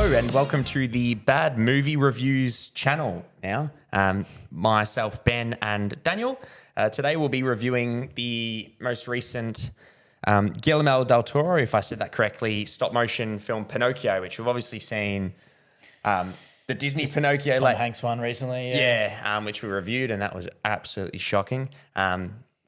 Hello and welcome to the Bad Movie Reviews channel now. Myself, Ben and Daniel. Today we'll be reviewing the most recent Guillermo del Toro, if I said that correctly, stop motion film Pinocchio, which we've obviously seen the Disney Pinocchio. Tom Hanks one recently. Which we reviewed, and that was absolutely shocking.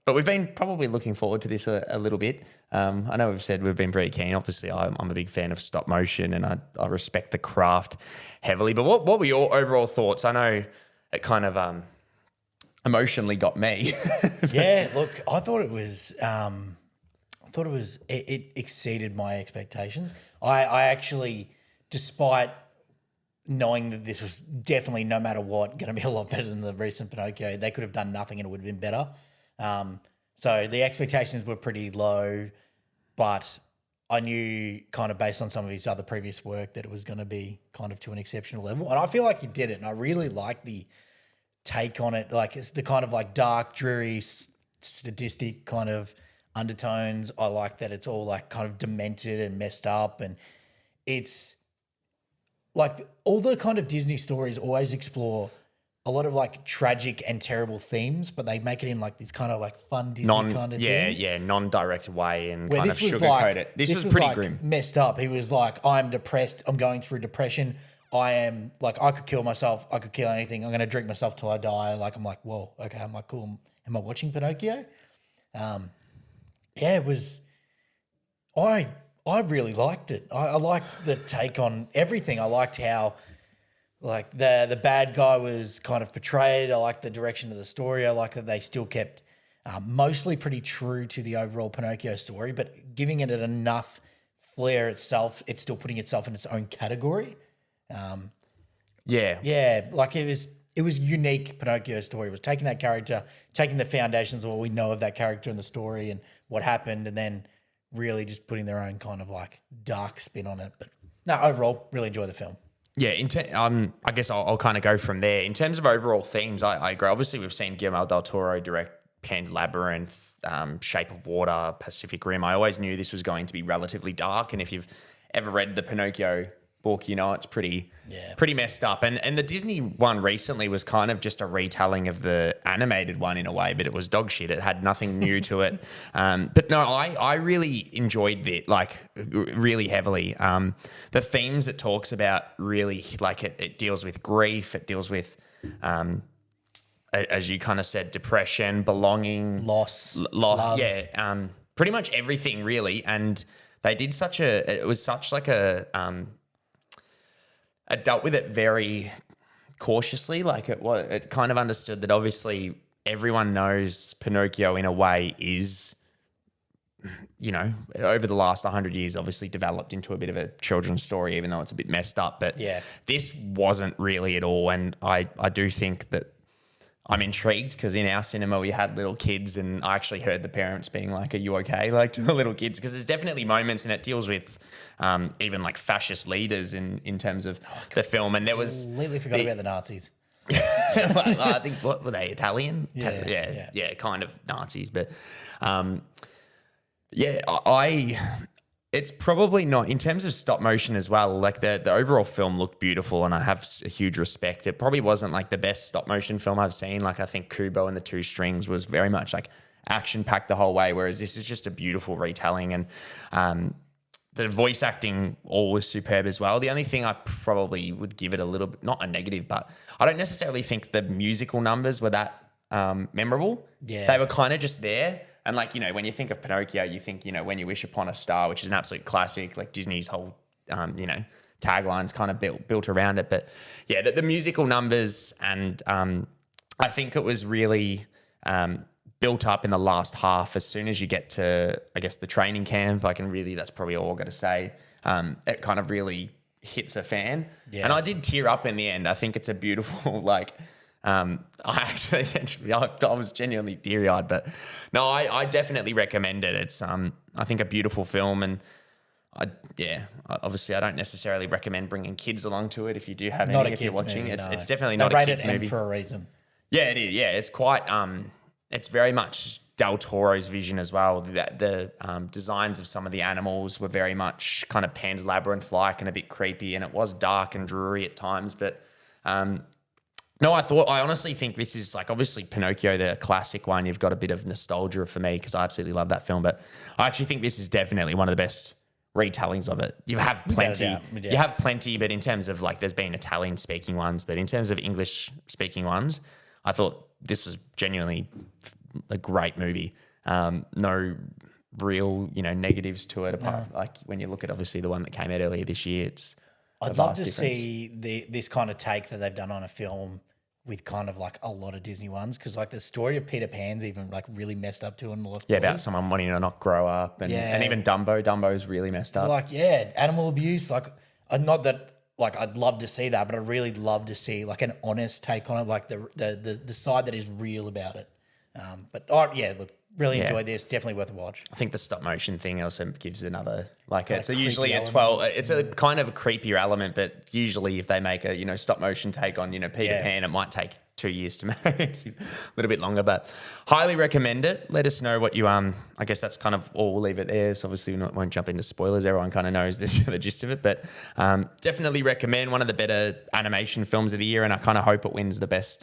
But we've been probably looking forward to this a little bit. I know we've said we've been very keen. Obviously, I'm a big fan of stop motion and I respect the craft heavily. But what were your overall thoughts? I know it kind of emotionally got me. Yeah, look, I thought it was it exceeded my expectations. I actually, despite knowing that this was definitely, no matter what, going to be a lot better than the recent Pinocchio, they could have done nothing and it would have been better. So the expectations were pretty low, but I knew kind of based on some of his other previous work that it was going to be kind of to an exceptional level. And I feel like he did it. And I really like the take on it. Like it's the kind of like dark, dreary, sadistic kind of undertones. I like that it's all like kind of demented and messed up. And it's like all the kind of Disney stories always explore a lot of like tragic and terrible themes, but they make it in like this kind of like fun Disney kind of thing. Yeah, non-direct way and Where kind of sugarcoat it. This was pretty like grim. Messed up. He was like, I'm depressed. I'm going through depression. I am like, I could kill myself. I could kill anything. I'm going to drink myself till I die. Like, I'm like, whoa, okay. I'm like, cool. Am I watching Pinocchio? It was, I really liked it. I liked the take on everything. I liked how like the bad guy was kind of portrayed. I like the direction of the story. I like that they still kept mostly pretty true to the overall Pinocchio story, but giving it enough flair itself, it's still putting itself in its own category. Like it was unique Pinocchio story. It was taking that character, taking the foundations of what we know of that character and the story and what happened, and then really just putting their own kind of like dark spin on it. But no, overall, really enjoy the film. Yeah, I guess I'll kind of go from there. In terms of overall themes, I agree. Obviously, we've seen Guillermo del Toro direct Pan's Labyrinth, Shape of Water, Pacific Rim. I always knew this was going to be relatively dark, and if you've ever read the Pinocchio book, you know it's pretty messed up. And the Disney one recently was kind of just a retelling of the animated one in a way, but it was dog shit. It had nothing new to it. But no, I really enjoyed it, like really heavily. The themes it talks about really, like it deals with grief. It deals with, as you kind of said, depression, belonging, Loss. Love. Yeah. Pretty much everything really. And they did it dealt with it very cautiously. Like it kind of understood that obviously everyone knows Pinocchio in a way is, you know, over the last 100 years, obviously developed into a bit of a children's story, even though it's a bit messed up. But this wasn't really at all. And I do think that I'm intrigued because in our cinema we had little kids and I actually heard the parents being like, are you okay? Like to the little kids, because there's definitely moments and it deals with even like fascist leaders in terms of the film. And there was... Completely forgot about the Nazis. I think, what were they, Italian? Yeah. Kind of Nazis. But it's probably not, in terms of stop motion as well, like the overall film looked beautiful and I have a huge respect. It probably wasn't like the best stop motion film I've seen. Like I think Kubo and the Two Strings was very much like action packed the whole way, whereas this is just a beautiful retelling. And the voice acting all was superb as well. The only thing I probably would give it a little bit, not a negative, but I don't necessarily think the musical numbers were that memorable. Yeah. They were kind of just there. And like, you know, when you think of Pinocchio, you think, you know, When You Wish Upon a Star, which is an absolute classic, like Disney's whole, tagline's kind of built around it. But yeah, the musical numbers and I think it was really built up in the last half. As soon as you get to, I guess, the training camp, that's probably all I've got to say. It kind of really hits a fan. Yeah. And I did tear up in the end. I think it's a beautiful, I was genuinely teary-eyed, but no, I definitely recommend it. It's, I think, a beautiful film, and obviously I don't necessarily recommend bringing kids along to it if you do have any, if you're watching. Movie, it's definitely not a kids movie. for a reason. Yeah, it is. Yeah, it's quite, it's very much Del Toro's vision as well. The designs of some of the animals were very much kind of Pan's Labyrinth-like and a bit creepy, and it was dark and dreary at times. But no, I honestly think this is like, obviously Pinocchio, the classic one, you've got a bit of nostalgia for me because I absolutely love that film. But I actually think this is definitely one of the best retellings of it. You have plenty. You have plenty, but in terms of like, there's been Italian-speaking ones, but in terms of English-speaking ones, I thought this was genuinely a great movie. No real, negatives to it. Apart like when you look at obviously the one that came out earlier this year, it's. I'd love to see this kind of take that they've done on a film with kind of like a lot of Disney ones, because like the story of Peter Pan's even like really messed up too in Lost Boys. About someone wanting to not grow up, and even Dumbo's really messed up. Like animal abuse. Like not that. Like I'd love to see that, but I'd really love to see like an honest take on it, like the side that is real about it. Look, really enjoyed this. Definitely worth a watch. I think the stop motion thing also gives another it's usually a 12. It's a kind of a creepier element, but usually if they make a stop motion take on Peter Pan, it might take 2 years to make. It's a little bit longer, but highly recommend it. Let us know what you I guess that's kind of all. We'll leave it there. So obviously we won't jump into spoilers. Everyone kind of knows the gist of it, but definitely recommend. One of the better animation films of the year, and I kind of hope it wins the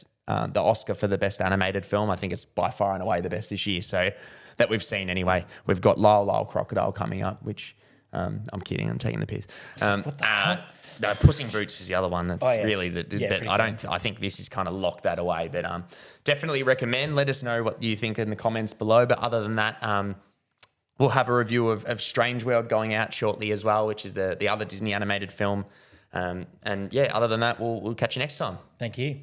Oscar for the best animated film. I think it's by far and away the best this year. So that we've seen anyway. We've got Lyle Crocodile coming up, which I'm kidding. I'm taking the piss. What the hell? No, Puss in Boots is the other one. That's really but pretty I think this is kind of locked that away. But definitely recommend. Let us know what you think in the comments below. But other than that, we'll have a review of Strange World going out shortly as well, which is the other Disney animated film. Other than that, we'll catch you next time. Thank you.